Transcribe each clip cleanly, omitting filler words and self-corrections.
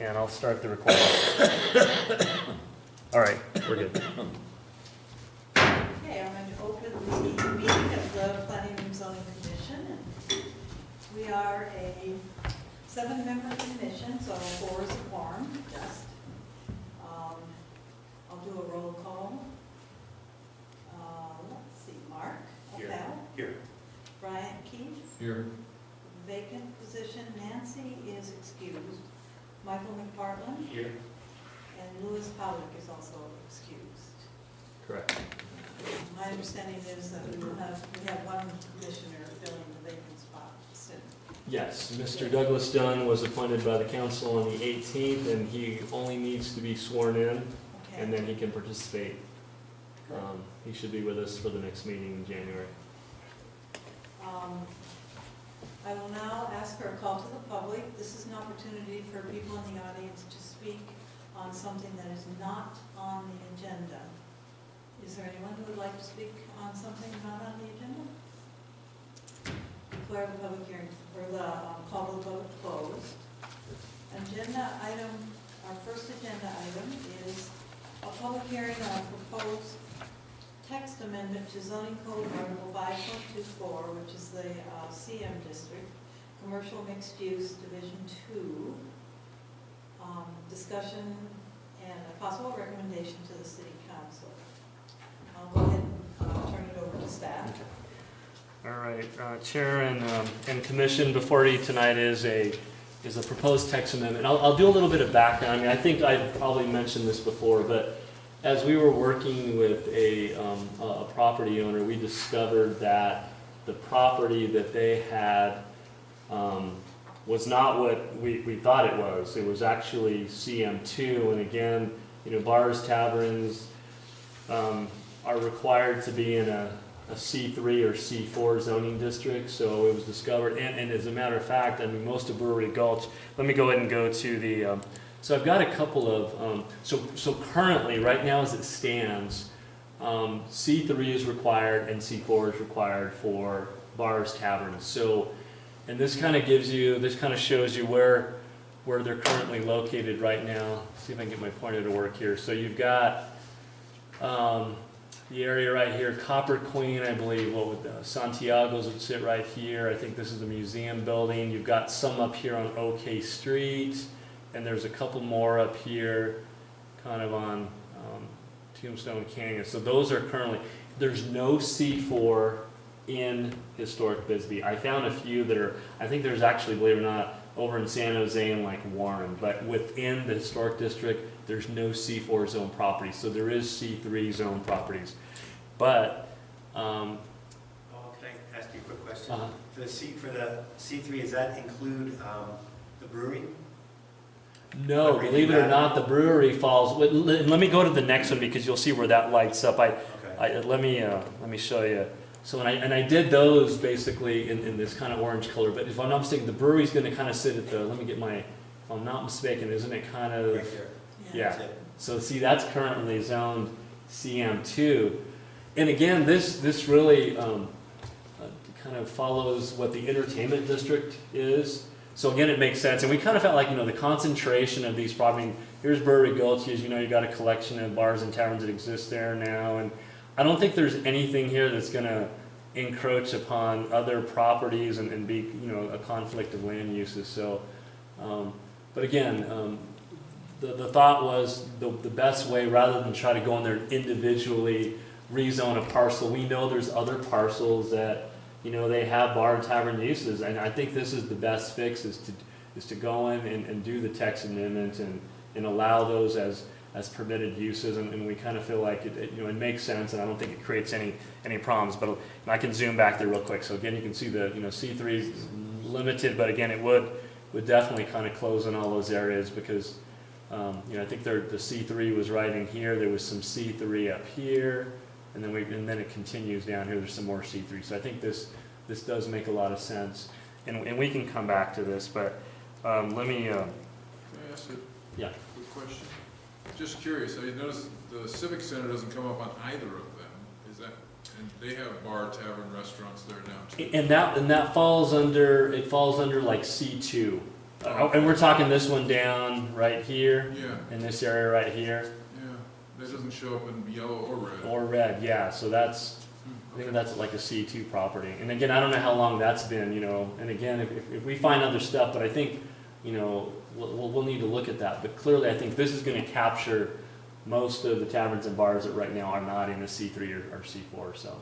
And I'll start the recording. All right, we're good. Okay, I'm going to open the meeting of the Planning and Zoning Commission. And we are a 7-member commission, so 4 is a quorum, just. I'll do a roll call. Let's see, Mark Appel. Here. Brian Keith. Here. Vacant position, Nancy is excused. Michael McPartland. Here. And Louis Pollock is also excused. Correct. My understanding is that we have one commissioner filling the vacant spot soon. Yes, Mr. Douglas Dunn was appointed by the council on the 18th, and he only needs to be sworn in, and then he can participate. He should be with us for the next meeting in January. I will now ask for a call to the public. This is an opportunity for people in the audience to speak on something that is not on the agenda. Is there anyone who would like to speak on something not on the agenda? Declare the public hearing, or the call to the public closed. Agenda item, our first agenda item is a public hearing on a proposed text amendment to zoning code article 5.24, which is the CM district, commercial mixed use division 2. Discussion and a possible recommendation to the city council. I'll go ahead and turn it over to staff. Okay. All right, Chair and Commission, before you tonight is a proposed text amendment. I'll do a little bit of background. I mean, I think I've probably mentioned this before, but as we were working with a property owner, we discovered that the property that they had was not what we thought it was. It was actually CM2, and again, you know, bars, taverns are required to be in a C3 or C4 zoning district, so it was discovered, and as a matter of fact, I mean, most of Brewery Gulch, let me go ahead and go to the, so I've got a couple of, so currently, right now as it stands, C3 is required and C4 is required for bars, taverns. So, and this kind of gives you, this kind of shows you where they're currently located right now. See if I can get my pointer to work here. So you've got the area right here, Copper Queen, I believe, what would Santiago's would sit right here. I think this is the museum building. You've got some up here on OK Street. And there's a couple more up here, kind of on Tombstone Canyon. So those are currently, there's no C4 in historic Bisbee. I found a few that are, I think there's actually, believe it or not, over in San Jose and like Warren, but within the historic district, there's no C4 zone properties. So there is C3 zone properties. But, can I ask you a quick question? For the C3, does that include the brewery? no, believe it or not, the brewery falls. Let me go to the next one because you'll see where that lights up. Let me show you. So I did those basically in this kind of orange color. But if I'm not mistaken, the brewery's going to kind of sit at the. Let me get my. If I'm not mistaken, isn't it kind of? Right there. Yeah. So see, that's currently zoned CM2, and again, this really kind of follows what the entertainment district is. So again, it makes sense, and we kind of felt like, you know, the concentration of these properties. I mean, here's Brewery Gulch, as you know, you got a collection of bars and taverns that exist there now, and I don't think there's anything here that's going to encroach upon other properties and be, you know, a conflict of land uses. So, but again, the thought was the best way, rather than try to go in there and individually rezone a parcel. We know there's other parcels that, you know, they have bar and tavern uses, and I think this is the best fix, is to go in and do the text amendment and allow those as permitted uses, and we kind of feel like it you know, it makes sense, and I don't think it creates any problems. But I can zoom back there real quick. So again, you can see the, you know, C3 is limited, but again, it would definitely kind of close in all those areas because you know, I think the C3 was right in here. There was some C3 up here. And then it continues down here. There's some more C3. So I think this does make a lot of sense, and we can come back to this. But let me. Can I ask a quick question? Just curious. I noticed the Civic Center doesn't come up on either of them. Is that? And they have bar, tavern, restaurants there now too. And that falls under like C2. And we're talking this one down right here, Yeah, in this area right here, yeah, that doesn't show up in yellow or red. or red, yeah, so that's, I think that's like a C2 property. And again, I don't know how long that's been, you know, and again, if we find other stuff, but I think, you know, we'll need to look at that. But clearly, I think this is gonna capture most of the taverns and bars that right now are not in a C3 or C4, so.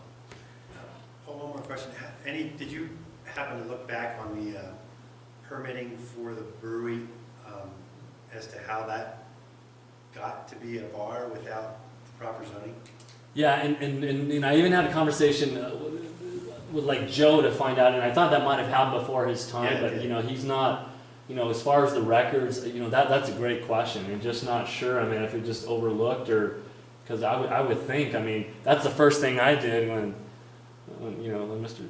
Oh, one more question. Did you happen to look back on the permitting for the brewery as to how that got to be a bar without the proper zoning? Yeah, and I even had a conversation with like Joe to find out, and I thought that might have happened before his time, Yeah, but yeah. you know, he's not, you know, as far as the records, you know, that's a great question. I'm just not sure, I mean, if it just overlooked or, because I would think, I mean, that's the first thing I did when you know, when Mr.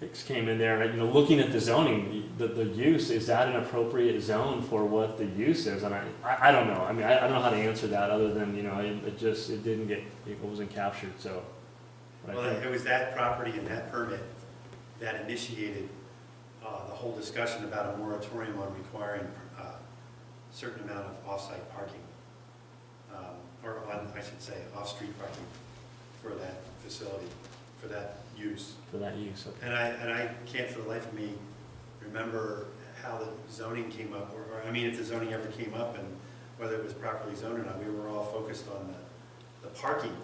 Hicks came in there, and, you know, looking at the zoning, the use, is that an appropriate zone for what the use is? And I don't know, I mean, I don't know how to answer that other than, you know, it didn't get, it wasn't captured, so. Right. Well, it was that property and that permit that initiated the whole discussion about a moratorium on requiring a certain amount of off-site parking, or on, I should say, off-street parking for that facility, for that use. For that use, okay. And I can't for the life of me remember how the zoning came up, or I mean, if the zoning ever came up and whether it was properly zoned or not. We were all focused on the parking,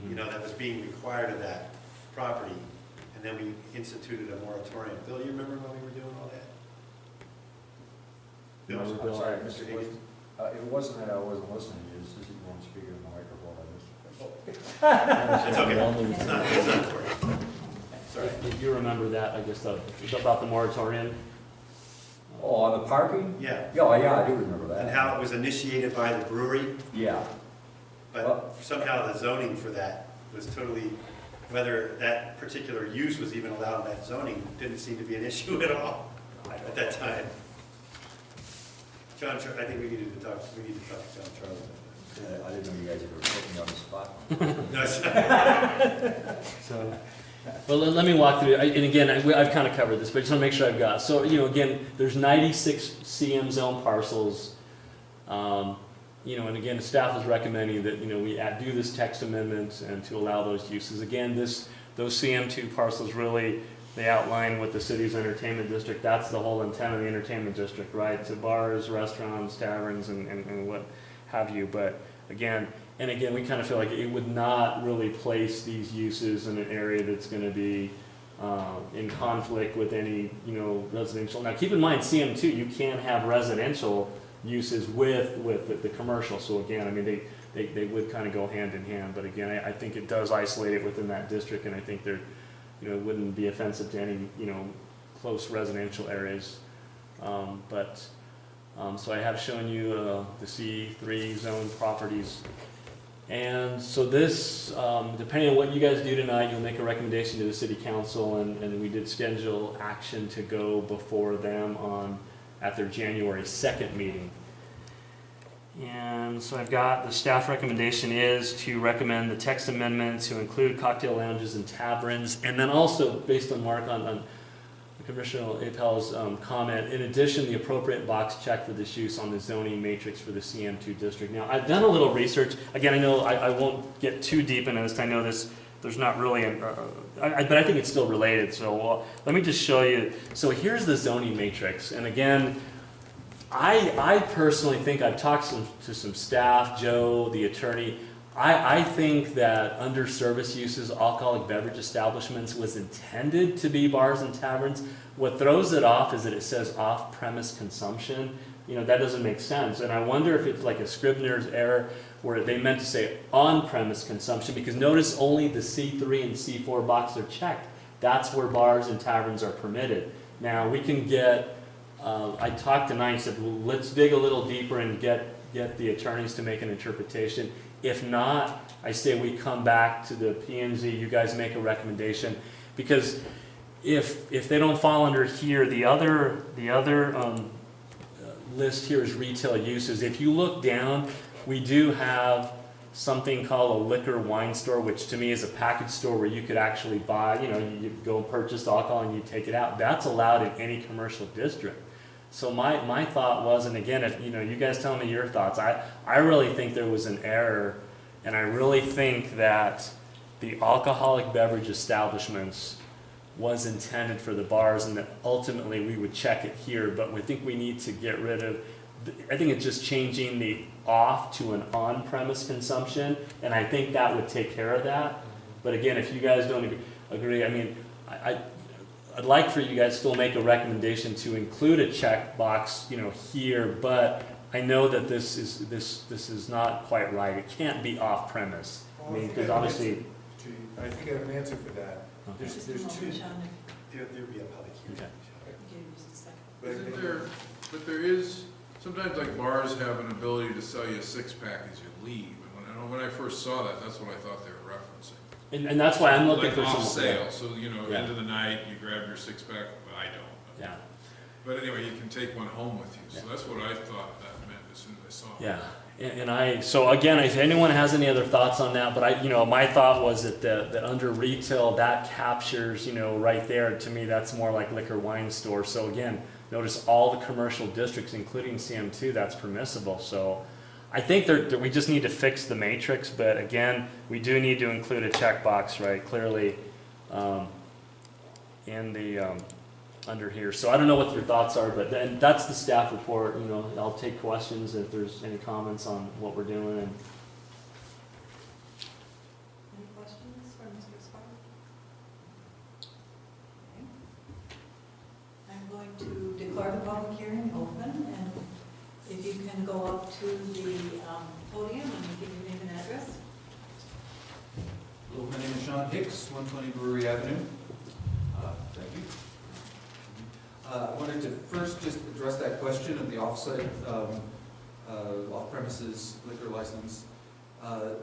you know, that was being required of that property. And then we instituted a moratorium. Bill, you remember when we were doing all that? Bill, Remember, I'm Bill? sorry, Mr. Mr. Higgins? Higgins. It wasn't that I wasn't listening, it's just that you weren't speaking in the microphone, I missed it. It's okay. It's not important. Sorry. You remember that, I guess, about the moratorium? Oh, on the parking? Yeah. Yeah, I do remember that. And how it was initiated by the brewery, Yeah, but somehow the zoning for that was totally, whether that particular use was even allowed in that zoning, didn't seem to be an issue at all at that time. John, I think we need to talk to John Charles about I didn't know you guys were putting me on the spot. that. No, it's- So, well, let me walk through, and again, I've kind of covered this, but I just want to make sure I've got, so, you know, again, there's 96 CM zone parcels. You know, and again, the staff is recommending that, you know, we do this text amendment and to allow those uses. Again, those CM2 parcels really, they outline what the city's entertainment district, that's the whole intent of the entertainment district, right? To bars, restaurants, taverns, and what have you, but again, we kind of feel like it would not really place these uses in an area that's going to be in conflict with any, you know, residential. Now, keep in mind, CM2, you can't have residential uses with the commercial. So again, I mean, they would kind of go hand in hand. But again, I think it does isolate it within that district, and I think they're, you know, it wouldn't be offensive to any, you know, close residential areas. So I have shown you the C3 zone properties. And so this, depending on what you guys do tonight, you'll make a recommendation to the city council, and we did schedule action to go before them at their January 2nd meeting. And so I've got, the staff recommendation is to recommend the text amendment to include cocktail lounges and taverns, and then also, based on Mark, on Commissioner Apel's comment, in addition, the appropriate box check for this use on the zoning matrix for the CM2 district. Now, I've done a little research. Again, I know I won't get too deep into this. I know there's not really, but I think it's still related. So let me just show you. So here's the zoning matrix. And again, I personally think, I've talked to some staff, Joe, the attorney, I think that under service uses, alcoholic beverage establishments was intended to be bars and taverns. What throws it off is that it says off-premise consumption. You know, that doesn't make sense. And I wonder if it's like a Scribner's error where they meant to say on-premise consumption, because notice only the C3 and C4 boxes are checked. That's where bars and taverns are permitted. Now, we can get, I talked tonight and said, well, let's dig a little deeper and get the attorneys to make an interpretation. If not, I say we come back to the P&Z, you guys make a recommendation, because if they don't fall under here, the other list here is retail uses. If you look down, we do have something called a liquor wine store, which to me is a package store where you could actually buy, you know, you go purchase alcohol and you take it out. That's allowed in any commercial district. So my thought was, and again, if you guys tell me your thoughts, I really think there was an error, and I really think that the alcoholic beverage establishments was intended for the bars, and that ultimately we would check it here, but we think we need to get rid of, I think it's just changing the off to an on-premise consumption, and I think that would take care of that. But again, if you guys don't agree, I mean, I'd like for you guys to still make a recommendation to include a check box, here, but I know that this is not quite right. It can't be off-premise. I mean, because obviously. I think I have an answer for that. Okay. Just a There's moment, two. Sean, There'd be a public hearing. Okay. if you give me just a second. Isn't there, but there is, sometimes like bars have an ability to sell you a six-pack as you leave. And when I first saw that, that's what I thought they were referencing. And that's why I'm looking Like for off some. sale, so, Yeah. end of the night, you grab your six-pack, but I don't. Yeah. But anyway, you can take one home with you, so Yeah. that's what I thought that meant as soon as I saw it. Yeah. So again, if anyone has any other thoughts on that, but my thought was that under retail, that captures, right there, to me, that's more like liquor wine store. So again, notice all the commercial districts, including CM2, that's permissible. So I think that we just need to fix the matrix, but again, we do need to include a checkbox, right, clearly in the, under here. So I don't know what your thoughts are, but then that's the staff report. I'll take questions if there's any comments on what we're doing. And Any questions for Mr. Spark? Okay. I'm going to declare the public hearing open, and if you can go up to the podium and give your name and address. Hello, my name is Sean Hicks, 120 Brewery Avenue. Thank you. I wanted to first just address that question of the off-site, off-premises liquor license.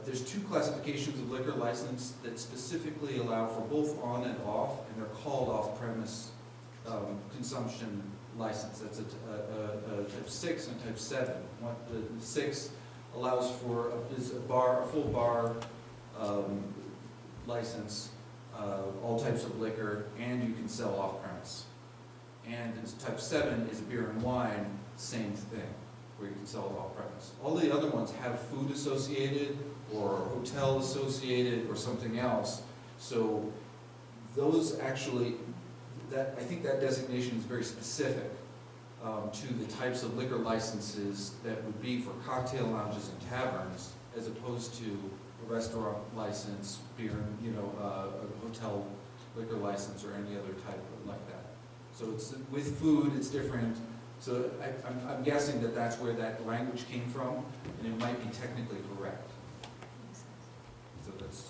There's two classifications of liquor license that specifically allow for both on and off, and they're called off-premise consumption license. That's a type 6 and type 7. The 6 allows for a full bar license, all types of liquor, and you can sell off-premise. And type 7 is beer and wine, same thing, where you can sell it off-premise. All the other ones have food associated, or hotel associated, or something else. So those actually, I think that designation is very specific to the types of liquor licenses that would be for cocktail lounges and taverns, as opposed to a restaurant license, beer, a hotel liquor license, or any other type like that. So it's with food, it's different. So I'm guessing that that's where that language came from, and it might be technically correct. So that's,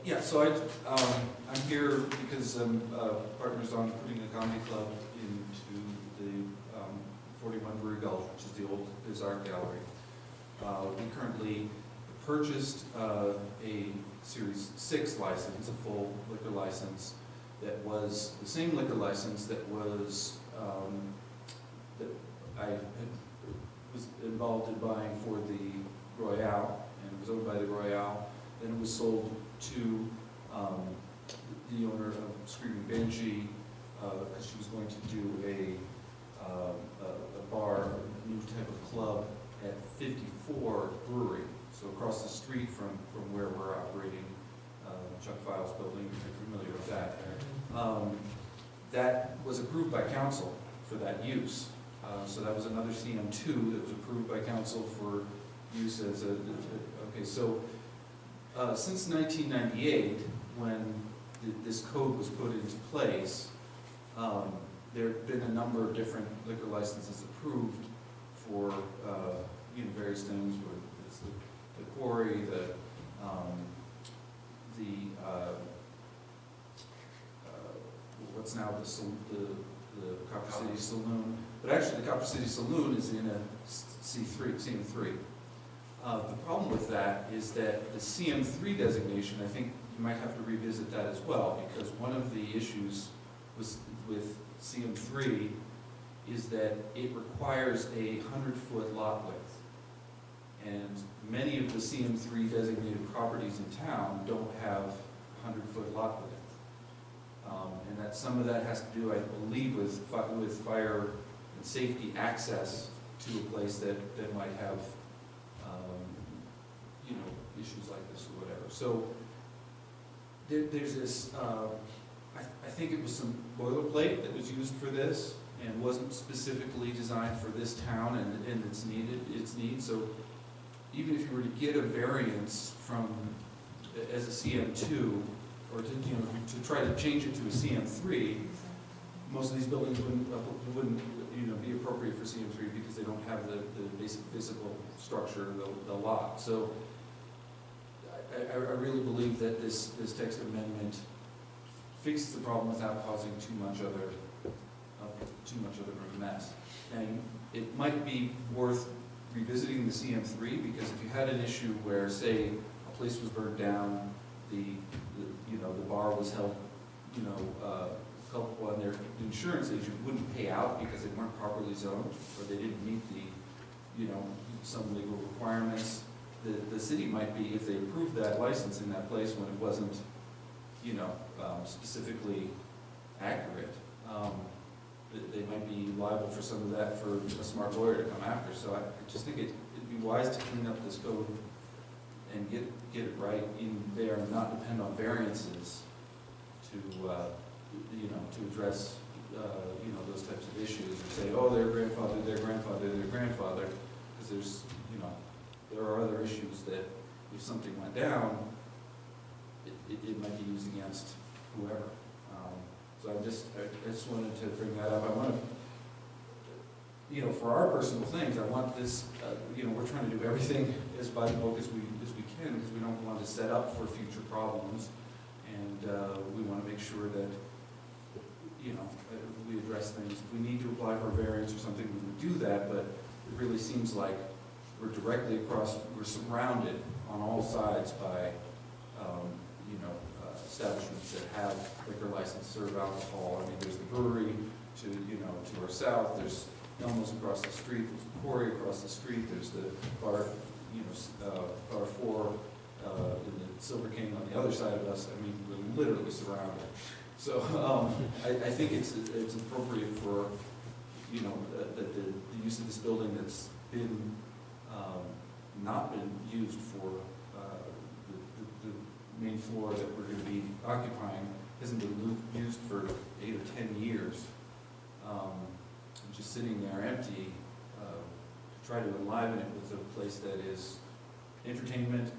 yeah. So I'm here because I'm partners on putting a comedy club into the 41 Brewery Gulch, which is the old Art Gallery. We currently purchased a Series 6 license, a full liquor license, that was the same liquor license that was that I was involved in buying for the Royale, and it was owned by the Royale. Then it was sold to the owner of Screaming Banshee because she was going to do a bar, a new type of club at 54 Brewery, so across the street from where we're operating, Chuck Files building, if you're familiar with that. That was approved by council for that use. So that was another CM2 that was approved by council for use as okay, so since 1998, when this code was put into place, there have been a number of different liquor licenses approved for various things. It's the quarry, what's now the Copper City Saloon. But actually, the Copper City Saloon is in a CM3. The problem with that is that the CM3 designation, I think you might have to revisit that as well, because one of the issues with CM3 is that it requires a 100-foot lot width. And many of the CM3 designated properties in town don't have 100-foot lot width. And that some of that has to do, I believe, with fire and safety access to a place that might have, you know, issues like this or whatever. So there's this, I think it was some boilerplate that was used for this and wasn't specifically designed for this town and its needs. So even if you were to get a variance from, as a CM2, or to, you know, to try to change it to a CM3, most of these buildings wouldn't you know, be appropriate for CM3 because they don't have the basic physical structure, the lot. So I really believe that this text amendment fixes the problem without causing too much other mess. And it might be worth revisiting the CM3, because if you had an issue where, say, a place was burned down, you know, the bar was held, you know, culpable, and their insurance agent wouldn't pay out because they weren't properly zoned, or they didn't meet the, you know, some legal requirements. The city might be, if they approved that license in that place when it wasn't, you know, specifically accurate, they might be liable for some of that for a smart lawyer to come after. So I just think it'd be wise to clean up this code and get it right in there and not depend on variances to, you know, to address, you know, those types of issues, or say, oh, their grandfather, because there's, you know, there are other issues that if something went down, it might be used against whoever. So I just wanted to bring that up. I want to, you know, for our personal things, I want this, you know, we're trying to do everything as by the book as we can, because we don't want to set up for future problems, and we want to make sure that, you know, we address things. If we need to apply for a variance or something, we would do that, but it really seems like we're directly across, we're surrounded on all sides by, you know, establishments that have liquor license, serve alcohol. I mean, there's the brewery to, you know, to our south, there's Elmo's across the street, there's the quarry across the street, there's the bar, you know, bar 4 in the Silver King on the other side of us. I mean, we're literally surrounded. So I think it's appropriate for, you know, that the use of this building that's been not been used for the main floor that we're going to be occupying hasn't been used for 8 or 10 years, just sitting there empty. Try to enliven it with a place that is entertainment.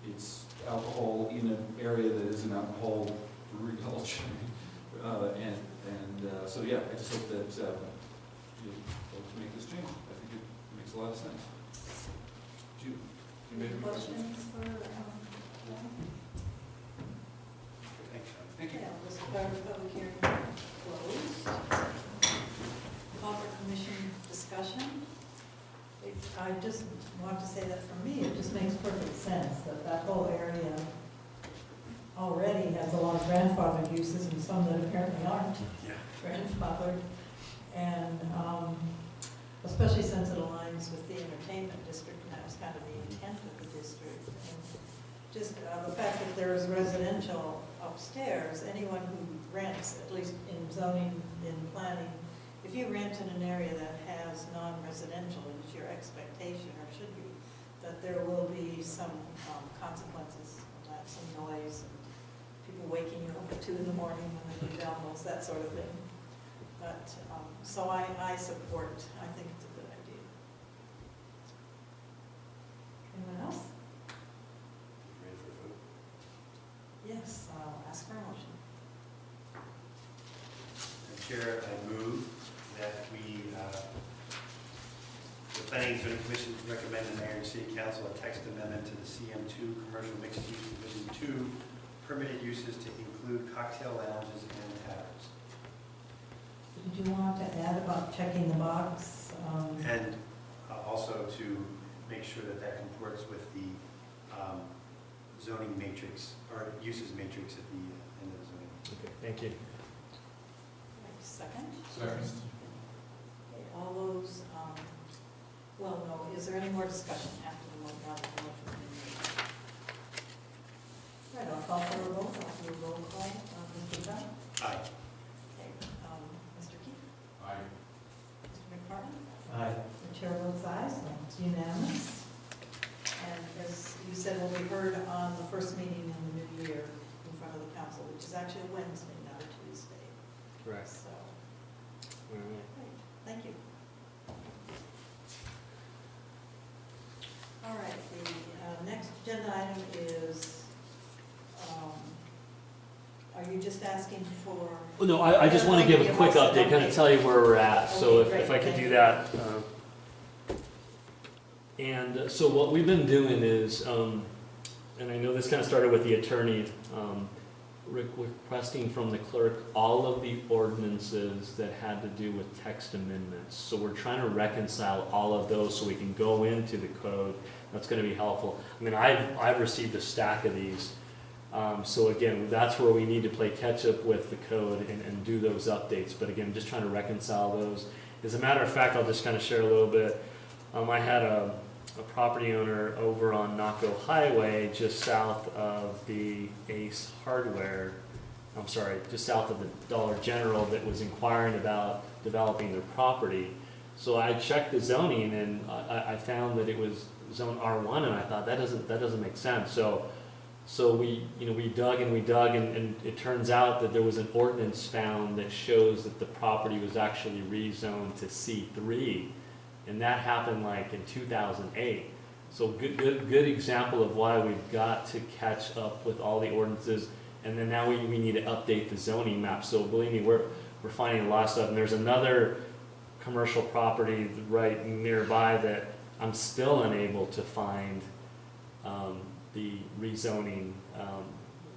It's alcohol in an area that is an alcohol brewery culture, so yeah, I just hope that you folks make this change. I think it makes a lot of sense. Do you make any questions? Questions for, Thanks, Sean. Thank you. yeah, this is part of the public hearing closed. Call for commission discussion. I just want to say that for me, it just makes perfect sense that that whole area already has a lot of grandfathered uses and some that apparently aren't grandfathered. And especially since it aligns with the entertainment district, and that was kind of the intent of the district. And just the fact that there is residential upstairs, anyone who rents, at least in zoning, in planning, if you rent in an area that has non-residential, it's your expectation, or should be, that there will be some consequences of that, some noise, and people waking you up at 2 in the morning when they do downloads, that sort of thing. But, so I support, I think it's a good idea. Anyone else? Ready for a vote? Yes, I'll ask for a motion. Madam Chair, I move that we, the Planning and Zoning Commission recommend the Mayor and City Council a text amendment to the CM2 Commercial Mixed Use Division 2 permitted uses to include cocktail lounges and taverns. Did you want to add about checking the box? And also to make sure that that comports with the zoning matrix, or uses matrix at the end of the zoning. Okay, thank you. Second? Second. Okay, all those, well, no, is there any more discussion after the motion? Right, I'll call for a roll. I'll do a roll call. Mr. Aye. Okay, Mr. Keith? Aye. Mr. McPartland? Aye. The chair votes aye, so it's unanimous. And as you said, will be heard on the first meeting in the new year in front of the council, which is actually a Wednesday, not a Tuesday. Correct. So, All right. great, thank you. All right, the next agenda item is, are you just asking for? Oh, no, I just want to give a quick update, kind of tell you where we're at, so if I could do that. And so what we've been doing is, and I know this kind of started with the attorney, requesting from the clerk all of the ordinances that had to do with text amendments. So we're trying to reconcile all of those so we can go into the code. That's going to be helpful. I mean, I've received a stack of these. So again, that's where we need to play catch up with the code and do those updates. But again, just trying to reconcile those. As a matter of fact, I'll just kind of share a little bit. I had a property owner over on Naco Highway, just south of the Ace Hardware, just south of the Dollar General, that was inquiring about developing their property. So I checked the zoning and I found that it was zone R1, and I thought that doesn't make sense. So we dug and it turns out that there was an ordinance found that shows that the property was actually rezoned to C3. And that happened like in 2008. So good example of why we've got to catch up with all the ordinances. And then now we need to update the zoning map. So believe me, we're finding a lot of stuff. And there's another commercial property right nearby that I'm still unable to find the rezoning.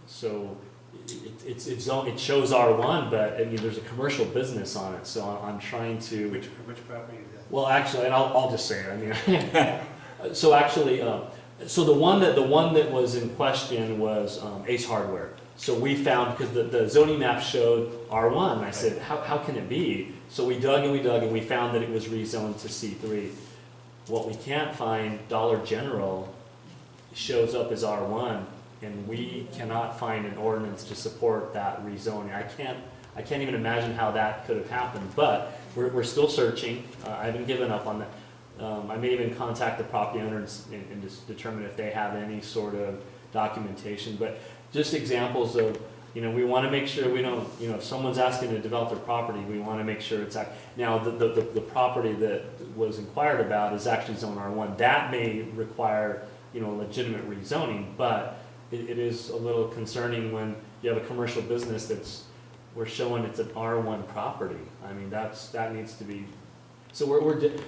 So it shows R1, but I mean there's a commercial business on it. So I'm trying to. Which property is that? Well, actually, and I'll just say it. I mean, so actually, so the one that was in question was Ace Hardware. So we found, because the zoning map showed R1, and I said, how can it be? So we dug and we found that it was rezoned to C3. What we can't find, Dollar General shows up as R1, and we cannot find an ordinance to support that rezoning. I can't even imagine how that could have happened, but we're still searching. I haven't given up on that. I may even contact the property owners and just determine if they have any sort of documentation. But just examples of, we want to make sure we don't, if someone's asking to develop their property, we want to make sure it's now the property that was inquired about is actually zone R1. That may require legitimate rezoning, but it is a little concerning when you have a commercial business we're showing it's an R1 property. I mean, that needs to be. So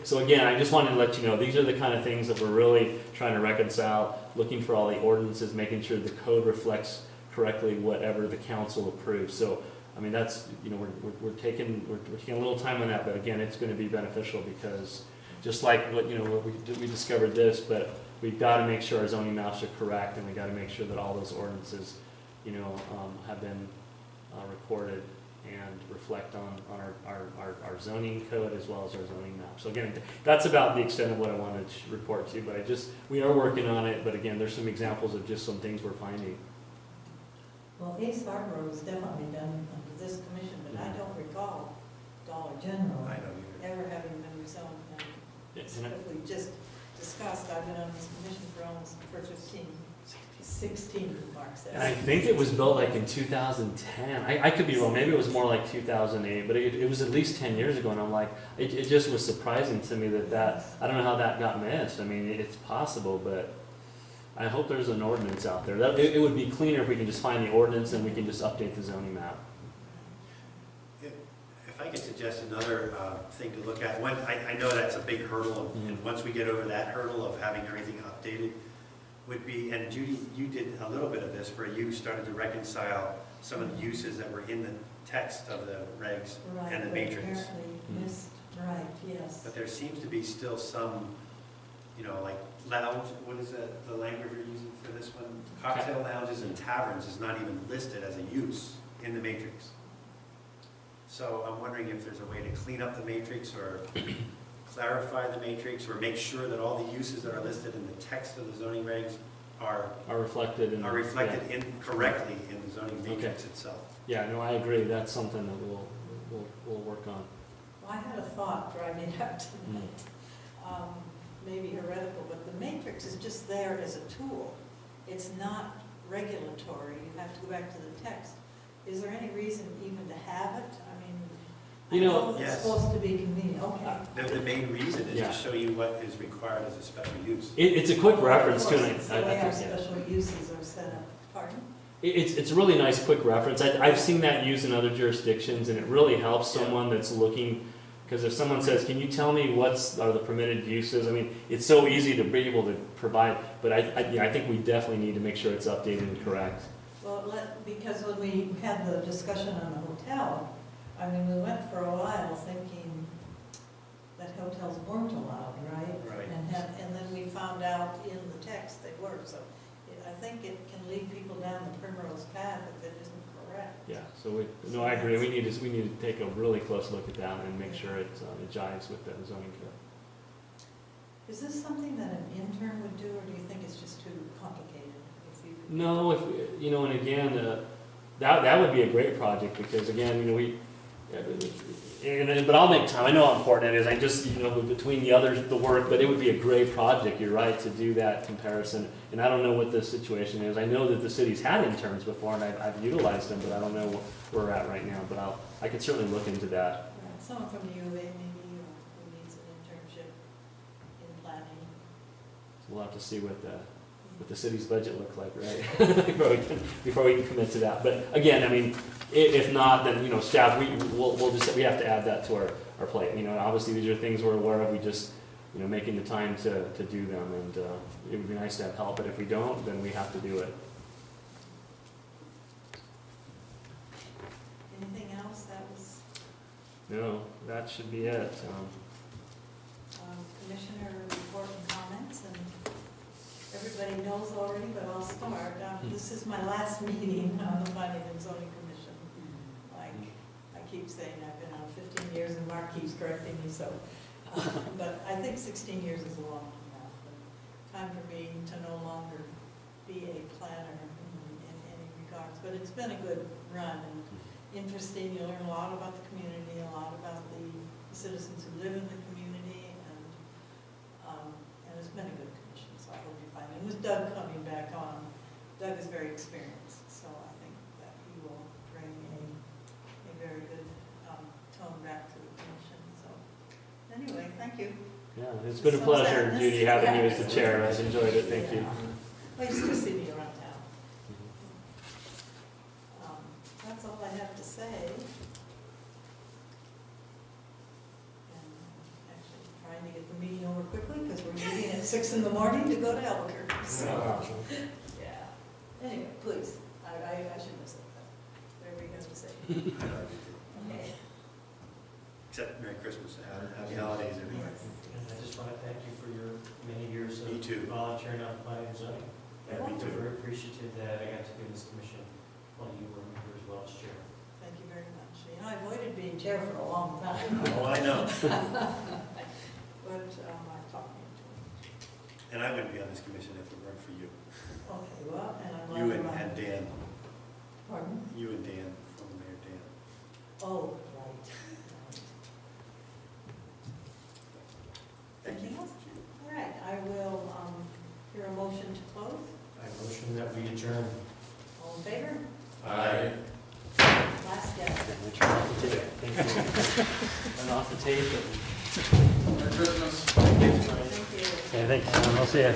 so again, I just wanted to let you know, these are the kind of things that we're really trying to reconcile, looking for all the ordinances, making sure the code reflects correctly whatever the council approves. So, I mean, that's, we're taking a little time on that, but again, it's going to be beneficial because just like what, we discovered this, but we've got to make sure our zoning maps are correct, and we got to make sure that all those ordinances, have been recorded and reflect on our zoning code as well as our zoning map. So again, that's about the extent of what I wanted to report to you, but we are working on it, but again, there's some examples of just some things we're finding. Well, Ace Hardware was definitely done under this commission, but I don't recall Dollar General I don't either. ever having been rezoned. And Yes, and if we just discussed, I've been on this commission for 16, Mark says. And I think it was built like in 2010. I could be wrong. Maybe it was more like 2008, but it was at least 10 years ago. And I'm like, it just was surprising to me that I don't know how that got missed. I mean, it's possible, but I hope there's an ordinance out there. It would be cleaner if we can just find the ordinance and we can just update the zoning map. If I could suggest another thing to look at, I know that's a big hurdle, and once we get over that hurdle of having everything updated, would be, and Judy, you did a little bit of this, where you started to reconcile some of the uses that were in the text of the regs and the matrix. Apparently missed, right, yes. But there seems to be still some, like lounge, what is the language you're using for this one? Cocktail lounges and taverns is not even listed as a use in the matrix. So I'm wondering if there's a way to clean up the matrix or clarify the matrix or make sure that all the uses that are listed in the text of the zoning regs are reflected in. reflected correctly in the zoning matrix itself. Yeah, no, I agree, that's something that we'll work on. Well, I had a thought driving up Mm. tonight, maybe heretical, but the matrix is just there as a tool. It's not regulatory, you have to go back to the text. Is there any reason even to have it? I mean, You I know- know it's Yes. supposed to be convenient, okay. The main reason is Yeah. to show you what is required as a special use. It's a quick reference to Of it. course, it's the way I our think, yeah. special uses are set up. Pardon? It's a really nice quick reference. I've seen that used in other jurisdictions, and it really helps someone that's looking, because if someone says, can you tell me are the permitted uses? I mean, it's so easy to be able to provide, but I think we definitely need to make sure it's updated and correct. Well, because when we had the discussion on the hotel, I mean, we went for a while thinking that hotels weren't allowed, right? Right. And then we found out in the text they were, so I think it can lead people down the primrose path if it isn't correct. Yeah, so I agree. We need to take a really close look at that and make sure it jives with the zoning code. Is this something that an intern would do, or do you think it's just too complicated? No, and again, that would be a great project, because again, but I'll make time. I know how important it is. I just, between the work, but it would be a great project, you're right, to do that comparison. And I don't know what the situation is. I know that the city's had interns before, and I've utilized them, but I don't know where we're at right now. But I could certainly look into that. Someone from the U of A maybe, who needs an internship in planning. So we'll have to see what the city's budget looks like, right? before we can commit to that. But again, I mean, if not, then, staff, we have to add that to our plate. Obviously these are things we're aware of, we just, making the time to do them, and it would be nice to have help, but if we don't, then we have to do it. Anything else that was, No, that should be it. commissioner report and comments, and everybody knows already, but I'll start. This is my last meeting on the Planning and Zoning Commission. Like I keep saying, I've been on 15 years, and Mark keeps correcting me, so. But I think 16 years is long enough. Time for me to no longer be a planner in any regards. But it's been a good run and interesting. You learn a lot about the community, a lot about the citizens who live in the community, and it's been a good commission, so I hope you find it. And with Doug coming back on, Doug is very experienced, so I think that he will bring a very good tone back to the commission. So anyway, thank you. Yeah, it's been a So pleasure, sadness. Judy, having you as the Yeah. chair. I've enjoyed it. Thank you. Well, you still see me around town. That's all I have to say. And actually trying to get the meeting over quickly because we're meeting at 6 in the morning to go to Albuquerque. So, yeah. Anyway, please, I shouldn't have said that. Whatever you have to say. Okay. Except Merry Christmas, Happy Holidays, everyone. And I just want to thank you for your many years of Me too. volunteering on planning and zoning. Yeah, me I'm too. very appreciative that I got to be in this commission while you were a member as well as chair. Thank you very much. I avoided being chair for a long time. Oh, I know. But I talked into it. And I wouldn't be on this commission if it weren't for you. Okay, well, and I'm You glad and about it. Dan, Pardon? you and Dan, former Mayor Dan. Oh, right. Thank you. Anything else? All right, I will hear a motion to close. I motion that we adjourn. All in favor? Aye. Last guess. Turn off the tape. Thank you. Turn off the tape. Merry Christmas. Thank you. Okay, thanks. I'll see you.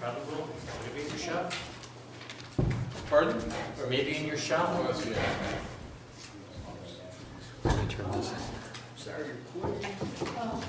Probably will. Maybe in your shop, Pardon? or maybe in your shop. Oh, that's, yeah. Turn this. Sorry, you're quick. Oh,